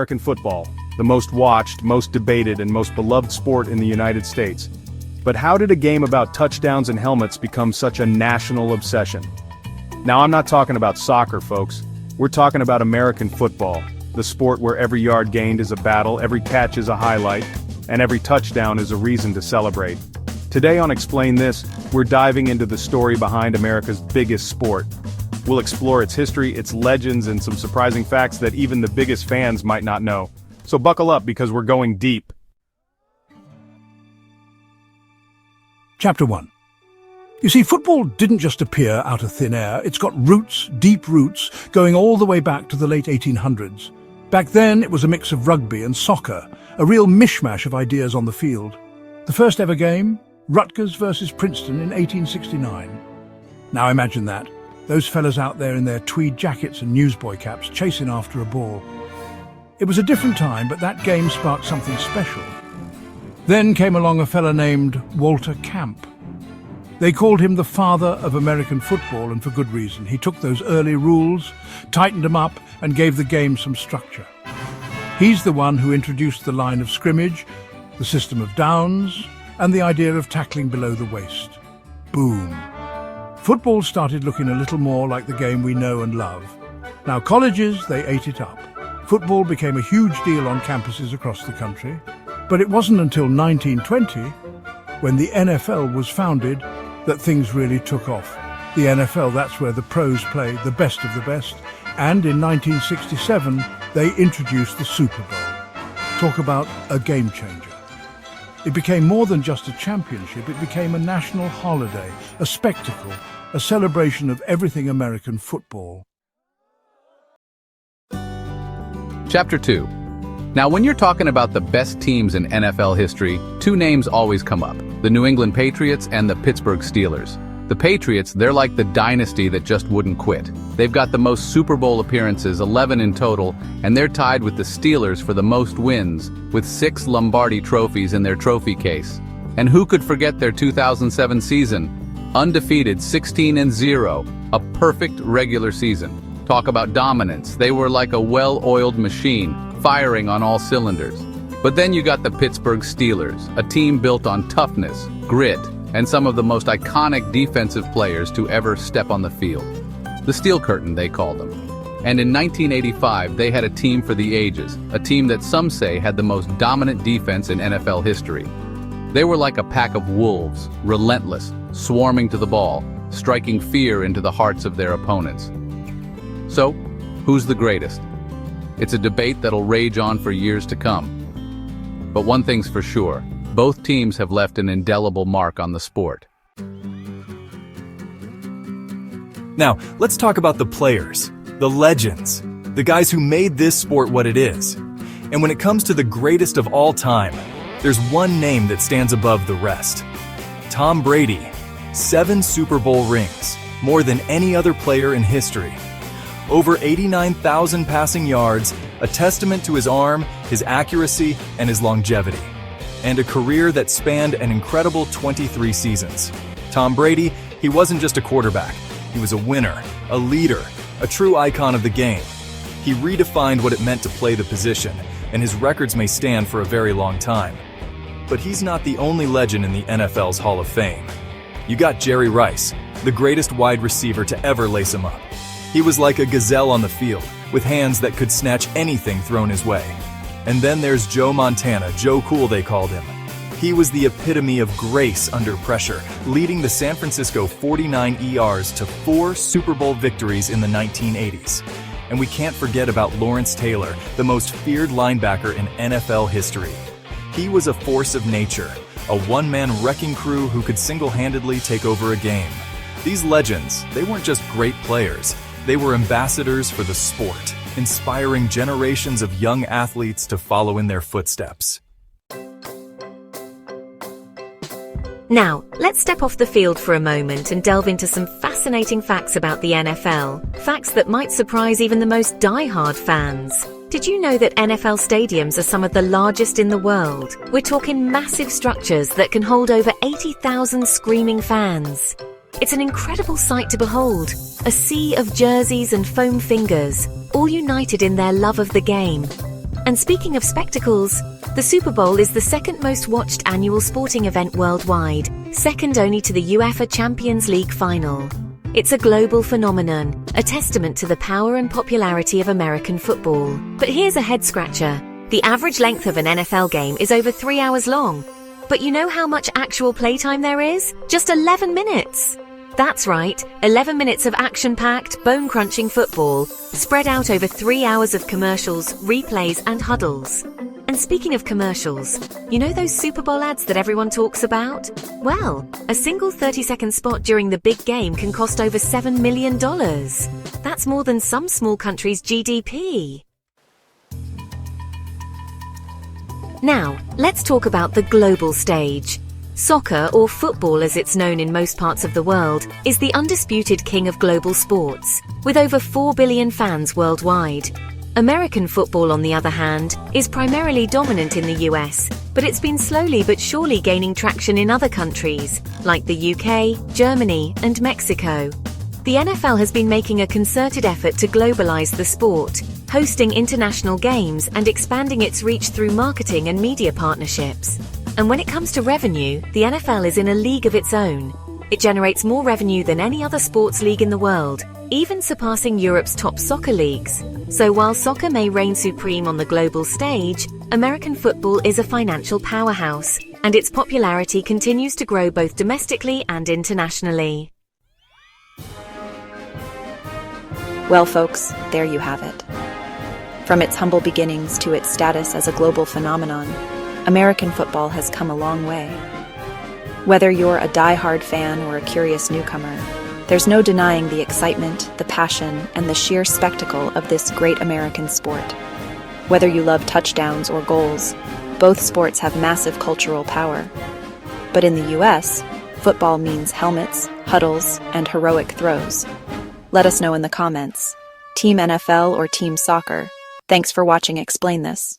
American football, the most watched, most debated, and most beloved sport in the United States. But how did a game about touchdowns and helmets become such a national obsession? Now, I'm not talking about soccer, folks. We're talking about American football, the sport where every yard gained is a battle, every catch is a highlight, and every touchdown is a reason to celebrate. Today on Explain This, we're diving into the story behind America's biggest sport. We'll explore its history, its legends, and some surprising facts that even the biggest fans might not know. So buckle up because we're going deep. Chapter 1. You see, football didn't just appear out of thin air. It's got roots, deep roots, going all the way back to the late 1800s. Back then, it was a mix of rugby and soccer, a real mishmash of ideas on the field. The first ever game, Rutgers versus Princeton in 1869. Now imagine that. Those fellas out there in their tweed jackets and newsboy caps chasing after a ball. It was a different time, but that game sparked something special. Then came along a fella named Walter Camp. They called him the father of American football, and for good reason. He took those early rules, tightened them up, and gave the game some structure. He's the one who introduced the line of scrimmage, the system of downs, and the idea of tackling below the waist. Boom. Football started looking a little more like the game we know and love. Now colleges, they ate it up. Football became a huge deal on campuses across the country. But it wasn't until 1920, when the NFL was founded, that things really took off. The NFL, that's where the pros play the best of the best. And in 1967, they introduced the Super Bowl. Talk about a game changer. It became more than just a championship, it became a national holiday, a spectacle, a celebration of everything American football. Chapter 2. Now, when you're talking about the best teams in NFL history, two names always come up: the New England Patriots and the Pittsburgh Steelers. The Patriots, they're like the dynasty that just wouldn't quit. They've got the most Super Bowl appearances, 11 in total, and they're tied with the Steelers for the most wins, with 6 Lombardi trophies in their trophy case. And who could forget their 2007 season? Undefeated, 16-0, a perfect regular season. Talk about dominance. They were like a well-oiled machine, firing on all cylinders. But then you got the Pittsburgh Steelers, a team built on toughness, grit, and some of the most iconic defensive players to ever step on the field. The Steel Curtain, they called them. And in 1985, they had a team for the ages, a team that some say had the most dominant defense in NFL history. They were like a pack of wolves, relentless, swarming to the ball, striking fear into the hearts of their opponents. So, who's the greatest? It's a debate that'll rage on for years to come. But one thing's for sure, both teams have left an indelible mark on the sport. Now, let's talk about the players, the legends, the guys who made this sport what it is. And when it comes to the greatest of all time, there's one name that stands above the rest. Tom Brady, 7 Super Bowl rings, more than any other player in history. Over 89,000 passing yards, a testament to his arm, his accuracy, and his longevity. And a career that spanned an incredible 23 seasons. Tom Brady, he wasn't just a quarterback. He was a winner, a leader, a true icon of the game. He redefined what it meant to play the position, and his records may stand for a very long time. But he's not the only legend in the NFL's Hall of Fame. You got Jerry Rice, the greatest wide receiver to ever lace him up. He was like a gazelle on the field, with hands that could snatch anything thrown his way. And then there's Joe Montana, Joe Cool they called him. He was the epitome of grace under pressure, leading the San Francisco 49ers to 4 Super Bowl victories in the 1980s. And we can't forget about Lawrence Taylor, the most feared linebacker in NFL history. He was a force of nature, a one-man wrecking crew who could single-handedly take over a game. These legends, they weren't just great players. They were ambassadors for the sport, inspiring generations of young athletes to follow in their footsteps. Now, let's step off the field for a moment and delve into some fascinating facts about the NFL. Facts that might surprise even the most die-hard fans. Did you know that NFL stadiums are some of the largest in the world? We're talking massive structures that can hold over 80,000 screaming fans. It's an incredible sight to behold, a sea of jerseys and foam fingers, all united in their love of the game. And speaking of spectacles, the Super Bowl is the second most watched annual sporting event worldwide, second only to the UEFA Champions League final. It's a global phenomenon, a testament to the power and popularity of American football. But here's a head-scratcher. The average length of an NFL game is over 3 hours long. But you know how much actual playtime there is? Just 11 minutes! That's right, 11 minutes of action-packed, bone-crunching football, spread out over 3 hours of commercials, replays, and huddles. And speaking of commercials, you know those Super Bowl ads that everyone talks about? Well, a single 30-second spot during the big game can cost over $7 million. That's more than some small countries' GDP. Now, let's talk about the global stage. Soccer, or football as it's known in most parts of the world, is the undisputed king of global sports, with over 4 billion fans worldwide. American football, on the other hand, is primarily dominant in the US, but it's been slowly but surely gaining traction in other countries, like the UK, Germany, and Mexico. The NFL has been making a concerted effort to globalize the sport, hosting international games and expanding its reach through marketing and media partnerships. And when it comes to revenue, the NFL is in a league of its own. It generates more revenue than any other sports league in the world, even surpassing Europe's top soccer leagues. So while soccer may reign supreme on the global stage, American football is a financial powerhouse, and its popularity continues to grow both domestically and internationally. Well, folks, there you have it. From its humble beginnings to its status as a global phenomenon, American football has come a long way. Whether you're a die-hard fan or a curious newcomer, there's no denying the excitement, the passion, and the sheer spectacle of this great American sport. Whether you love touchdowns or goals, both sports have massive cultural power. But in the US, football means helmets, huddles, and heroic throws. Let us know in the comments. Team NFL or Team Soccer? Thanks for watching Explain This.